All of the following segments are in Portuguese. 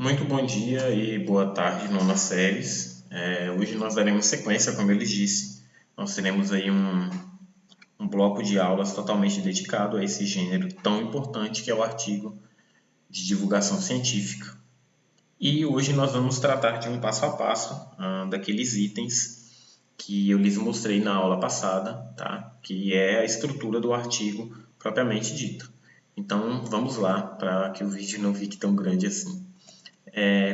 Muito bom dia e boa tarde, nonas séries. Hoje nós daremos sequência, como eu lhes disse. Nós teremos aí um bloco de aulas totalmente dedicado a esse gênero tão importante que é o artigo de divulgação científica. E hoje nós vamos tratar de um passo a passo daqueles itens que eu lhes mostrei na aula passada, tá? Que é a estrutura do artigo propriamente dito. Então vamos lá, para que o vídeo não fique tão grande assim.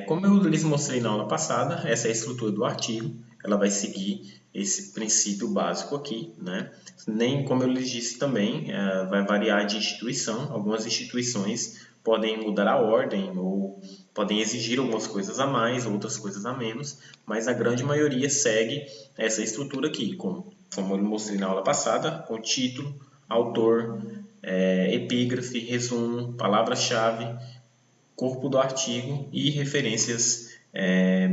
Como eu lhes mostrei na aula passada, essa é a estrutura do artigo, ela vai seguir esse princípio básico aqui, né? Nem, como eu lhes disse também, vai variar de instituição. Algumas instituições podem mudar a ordem ou podem exigir algumas coisas a mais, outras coisas a menos, mas a grande maioria segue essa estrutura aqui, como eu mostrei na aula passada, com título, autor, epígrafe, resumo, palavra-chave, corpo do artigo e referências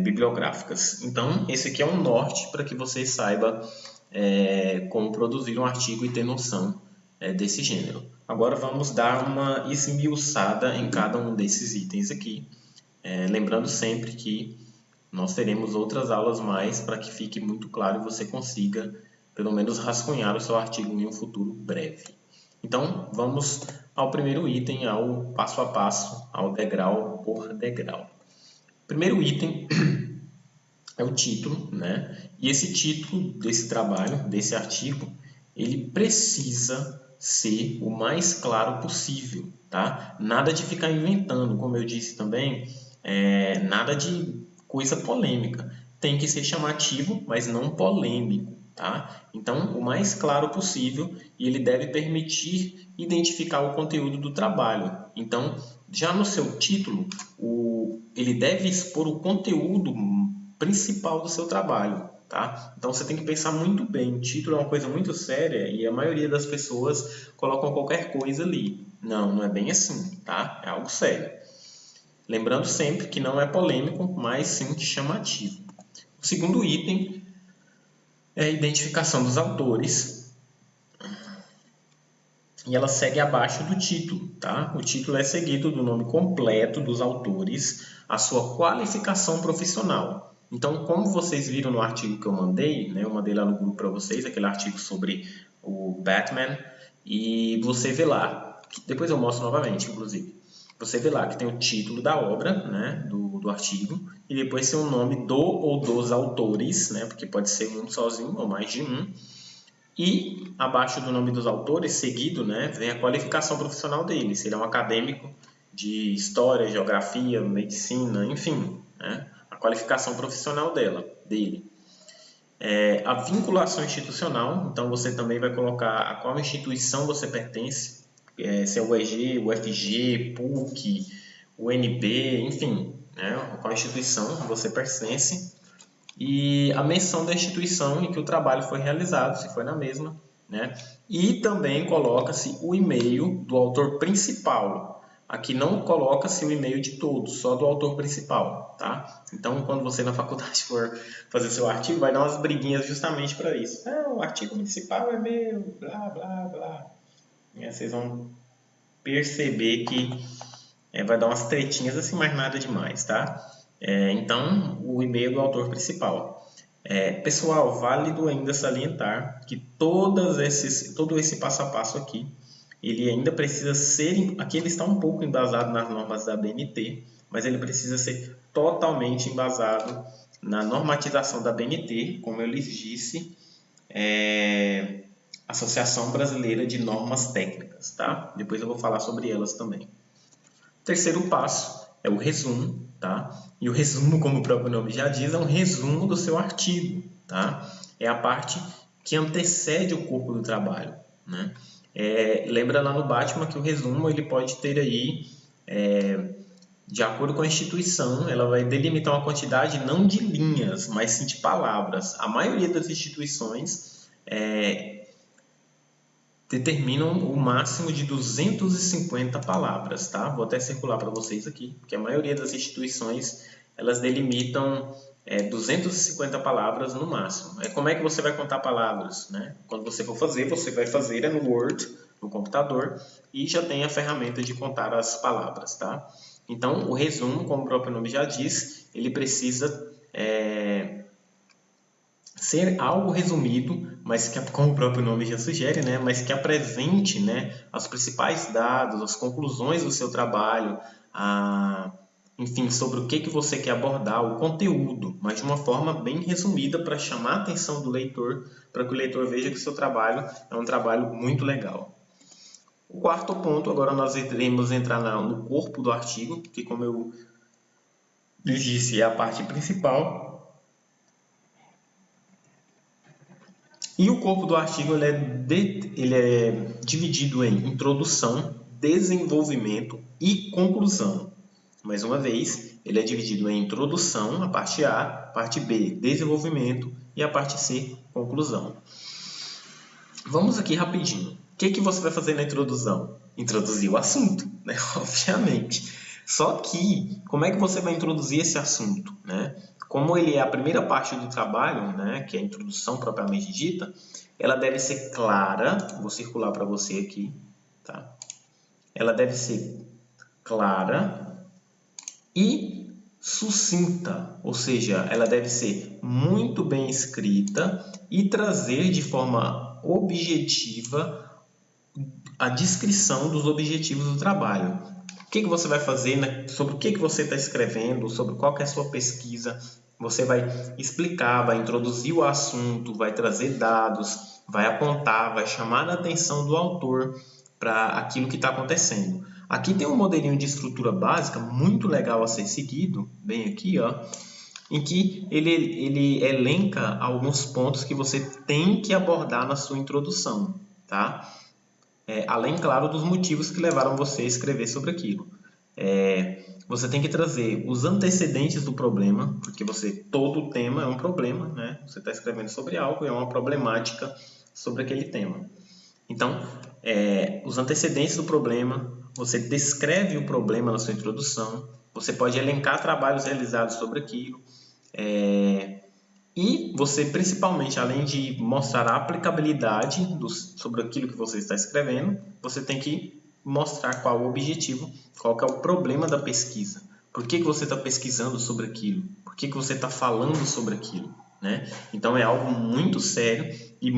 bibliográficas. Então, esse aqui é um norte para que você saiba como produzir um artigo e ter noção desse gênero. Agora vamos dar uma esmiuçada em cada um desses itens aqui, lembrando sempre que nós teremos outras aulas mais para que fique muito claro e você consiga pelo menos rascunhar o seu artigo em um futuro breve. Então, vamos ao primeiro item, ao passo a passo, ao degrau por degrau. Primeiro item é o título, né? E esse título desse trabalho, desse artigo, ele precisa ser o mais claro possível, tá? Nada de ficar inventando, como eu disse também, nada de coisa polêmica. Tem que ser chamativo, mas não polêmico, tá? Então, o mais claro possível, e ele deve permitir identificar o conteúdo do trabalho. Então, já no seu título, ele deve expor o conteúdo principal do seu trabalho, tá? Então você tem que pensar muito bem. O título é uma coisa muito séria e a maioria das pessoas colocam qualquer coisa ali. Não, não é bem assim, tá? É algo sério. Lembrando sempre que não é polêmico, mas sim chamativo. O segundo item é a identificação dos autores. E ela segue abaixo do título, tá? O título é seguido do nome completo dos autores, a sua qualificação profissional. Então, como vocês viram no artigo que eu mandei, né? Eu mandei lá no grupo para vocês, aquele artigo sobre o Batman, e você vê lá, depois eu mostro novamente, inclusive, você vê lá que tem o título da obra, né? Do artigo, e depois tem o nome do ou dos autores, né? Porque pode ser um sozinho ou mais de um. E abaixo do nome dos autores, seguido, né, vem a qualificação profissional dele. Se ele é um acadêmico de história, geografia, medicina, enfim, né, a qualificação profissional dele. A vinculação institucional, então você também vai colocar a qual instituição você pertence, se é o UEG, o UFG, PUC, UNB, enfim, né, qual instituição você pertence. E a menção da instituição em que o trabalho foi realizado, se foi na mesma, né? E também coloca-se o e-mail do autor principal. Aqui não coloca-se o e-mail de todos, só do autor principal, tá? Então, quando você na faculdade for fazer seu artigo, vai dar umas briguinhas justamente para isso. O artigo principal é meu, blá, blá, blá. E aí vocês vão perceber que vai dar umas tretinhas assim, mas nada demais, tá? Então, o e-mail do autor principal. Pessoal, válido ainda salientar que todo esse passo a passo aqui, ele ainda precisa ser, aqui ele está um pouco embasado nas normas da BNT, mas ele precisa ser totalmente embasado na normatização da BNT, como eu lhes disse, Associação Brasileira de Normas Técnicas, tá? Depois eu vou falar sobre elas também. Terceiro passo é o resumo, tá? E o resumo, como o próprio nome já diz, é um resumo do seu artigo, tá? É a parte que antecede o corpo do trabalho, né? Lembra lá no Batman que o resumo ele pode ter aí, de acordo com a instituição, ela vai delimitar uma quantidade não de linhas, mas sim de palavras. A maioria das instituições determinam o máximo de 250 palavras, tá? Vou até circular para vocês aqui, porque a maioria das instituições, elas delimitam 250 palavras no máximo. Como é que você vai contar palavras, né? Quando você for fazer, você vai fazer no Word, no computador, e já tem a ferramenta de contar as palavras, tá? Então, o resumo, como o próprio nome já diz, ele precisa ser algo resumido, mas que, como o próprio nome já sugere, né, mas que apresente, né, os principais dados, as conclusões do seu trabalho, enfim, sobre o que você quer abordar, o conteúdo, mas de uma forma bem resumida para chamar a atenção do leitor, para que o leitor veja que o seu trabalho é um trabalho muito legal. O quarto ponto, agora nós iremos entrar no corpo do artigo, que, como eu lhes disse, é a parte principal. E o corpo do artigo ele é dividido em introdução, desenvolvimento e conclusão. Mais uma vez, ele é dividido em introdução, a parte A, parte B, desenvolvimento e a parte C, conclusão. Vamos aqui rapidinho. O que você vai fazer na introdução? Introduzir o assunto, né? Obviamente. Só que, como é que você vai introduzir esse assunto, né? Como ele é a primeira parte do trabalho, né, que é a introdução propriamente dita, ela deve ser clara. Vou circular para você aqui, tá? Ela deve ser clara e sucinta, ou seja, ela deve ser muito bem escrita e trazer de forma objetiva a descrição dos objetivos do trabalho. O que você vai fazer, sobre o que você está escrevendo, sobre qual que é a sua pesquisa. Você vai explicar, vai introduzir o assunto, vai trazer dados, vai apontar, vai chamar a atenção do autor para aquilo que está acontecendo. Aqui tem um modelinho de estrutura básica muito legal a ser seguido, bem aqui, ó, em que ele elenca alguns pontos que você tem que abordar na sua introdução, tá? Além, claro, dos motivos que levaram você a escrever sobre aquilo. Você tem que trazer os antecedentes do problema, porque todo o tema é um problema, né? Você está escrevendo sobre algo, é uma problemática sobre aquele tema. Então, os antecedentes do problema, você descreve o problema na sua introdução, você pode elencar trabalhos realizados sobre aquilo, e você, principalmente, além de mostrar a aplicabilidade sobre aquilo que você está escrevendo, você tem que mostrar qual o objetivo, qual que é o problema da pesquisa. Por que você está pesquisando sobre aquilo? Por que você está falando sobre aquilo? Né? Então, é algo muito sério e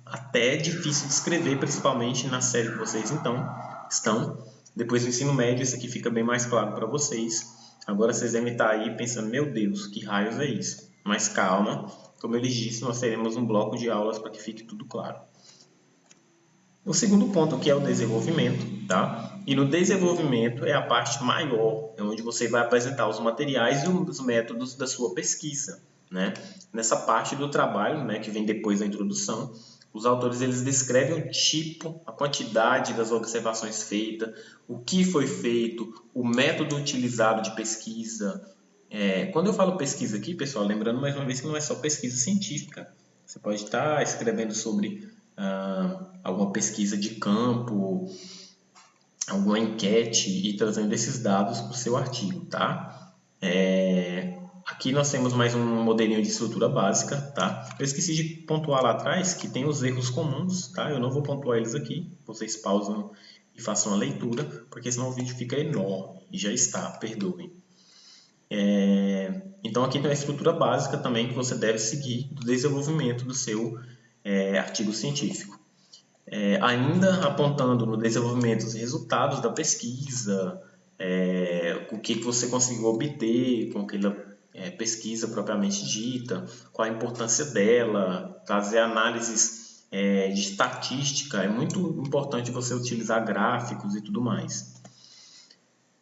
até difícil de escrever, principalmente na série que vocês estão. Depois do ensino médio, isso aqui fica bem mais claro para vocês. Agora vocês devem estar aí pensando, meu Deus, que raios é isso? Mas calma, como eu lhes disse, nós teremos um bloco de aulas para que fique tudo claro. O segundo ponto que é o desenvolvimento, tá? E no desenvolvimento é a parte maior, é onde você vai apresentar os materiais e os métodos da sua pesquisa, né? Nessa parte do trabalho, né, que vem depois da introdução, os autores eles descrevem o tipo, a quantidade das observações feitas, o que foi feito, o método utilizado de pesquisa. Quando eu falo pesquisa aqui, pessoal, lembrando mais uma vez que não é só pesquisa científica. Você pode estar escrevendo sobre alguma pesquisa de campo, alguma enquete e trazendo esses dados para o seu artigo, tá? Aqui nós temos mais um modelinho de estrutura básica, tá? Eu esqueci de pontuar lá atrás que tem os erros comuns, tá? Eu não vou pontuar eles aqui, vocês pausam e façam a leitura, porque senão o vídeo fica enorme e já está, perdoem. Então aqui tem uma estrutura básica também que você deve seguir do desenvolvimento do seu artigo científico. Ainda apontando no desenvolvimento os resultados da pesquisa, o que você conseguiu obter com aquela pesquisa propriamente dita, qual a importância dela, trazer análises de estatística, é muito importante você utilizar gráficos e tudo mais.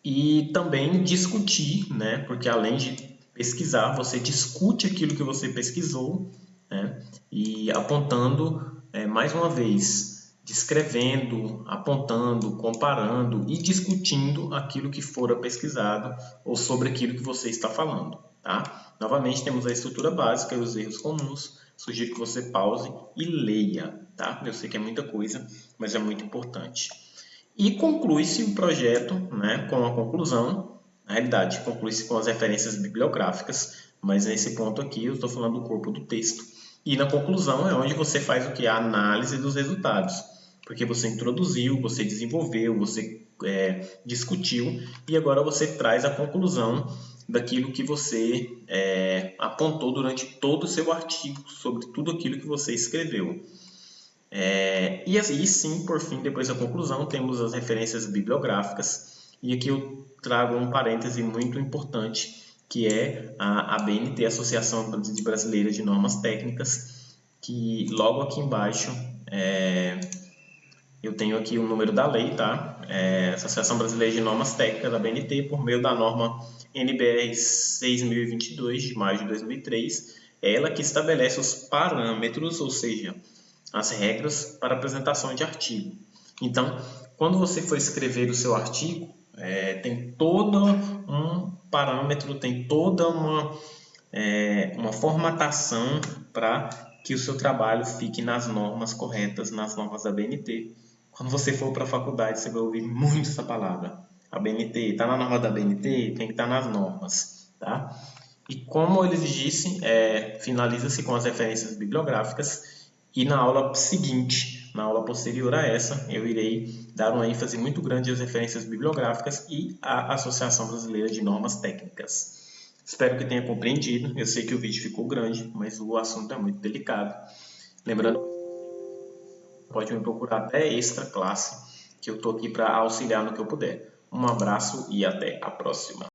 E também discutir, né? Porque além de pesquisar, você discute aquilo que você pesquisou, né? E apontando, mais uma vez, descrevendo, apontando, comparando e discutindo aquilo que fora pesquisado ou sobre aquilo que você está falando, tá? Novamente, temos a estrutura básica e os erros comuns. Sugiro que você pause e leia, tá? Eu sei que é muita coisa, mas é muito importante. E conclui-se o projeto, né, com a conclusão. Na realidade, conclui-se com as referências bibliográficas, mas nesse ponto aqui eu estou falando do corpo do texto. E na conclusão é onde você faz o que? A análise dos resultados. Porque você introduziu, você desenvolveu, você discutiu, e agora você traz a conclusão daquilo que você apontou durante todo o seu artigo, sobre tudo aquilo que você escreveu. E assim, sim, por fim, depois da conclusão, temos as referências bibliográficas, e aqui eu trago um parêntese muito importante, que é a ABNT, Associação Brasileira de Normas Técnicas, que logo aqui embaixo eu tenho aqui o número da lei, tá? Associação Brasileira de Normas Técnicas, da ABNT, por meio da norma NBR 6022, de maio de 2003, é ela que estabelece os parâmetros, ou seja, as regras para apresentação de artigo. Então, quando você for escrever o seu artigo, tem todo um parâmetro, tem toda uma formatação para que o seu trabalho fique nas normas corretas, nas normas da BNT. Quando você for para a faculdade, você vai ouvir muito essa palavra. A BNT, está na norma da BNT, tem que estar nas normas. Tá? E como eles disse, finaliza-se com as referências bibliográficas, e na aula seguinte, na aula posterior a essa, eu irei dar uma ênfase muito grande às referências bibliográficas e à Associação Brasileira de Normas Técnicas. Espero que tenha compreendido. Eu sei que o vídeo ficou grande, mas o assunto é muito delicado. Lembrando, pode me procurar até extra classe, que eu estou aqui para auxiliar no que eu puder. Um abraço e até a próxima.